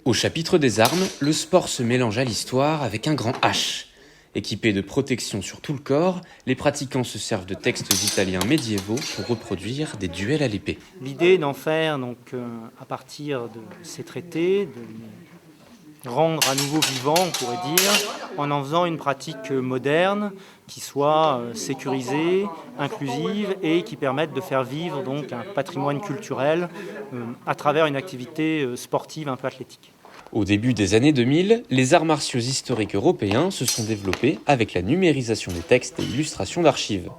Au chapitre des armes, le sport se mélange à l'histoire avec un grand H. Équipés de protection sur tout le corps, les pratiquants se servent de textes italiens médiévaux pour reproduire des duels à l'épée. L'idée d'en faire, à partir de ces traités, de les rendre à nouveau vivants, on pourrait dire, en faisant une pratique moderne qui soit sécurisée, inclusive et qui permette de faire vivre donc un patrimoine culturel à travers une activité sportive un peu athlétique. Au début des années 2000, les arts martiaux historiques européens se sont développés avec la numérisation des textes et illustrations d'archives.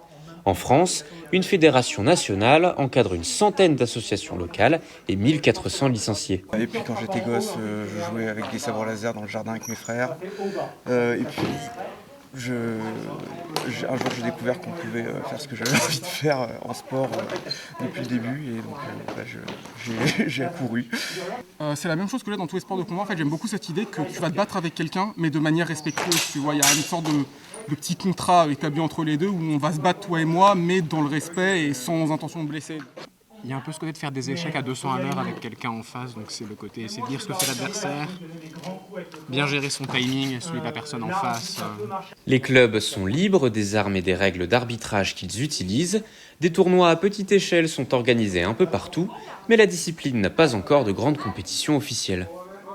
En France, une fédération nationale encadre une centaine d'associations locales et 1400 licenciés. Et puis quand j'étais gosse, je jouais avec des sabres laser dans le jardin avec mes frères. Et puis un jour j'ai découvert qu'on pouvait faire ce que j'avais envie de faire en sport depuis le début et donc j'ai accouru. C'est la même chose que là dans tous les sports de combat. En fait, j'aime beaucoup cette idée que tu vas te battre avec quelqu'un mais de manière respectueuse. Tu vois, il y a une sorte de petit contrat établi entre les deux où on va se battre toi et moi mais dans le respect et sans intention de blesser. Il y a un peu ce côté de faire des échecs à 200 à l'heure avec quelqu'un en face, donc c'est le côté, c'est dire ce que fait l'adversaire, bien gérer son timing et celui de la personne en face. Les clubs sont libres des armes et des règles d'arbitrage qu'ils utilisent. Des tournois à petite échelle sont organisés un peu partout, mais la discipline n'a pas encore de grandes compétitions officielles.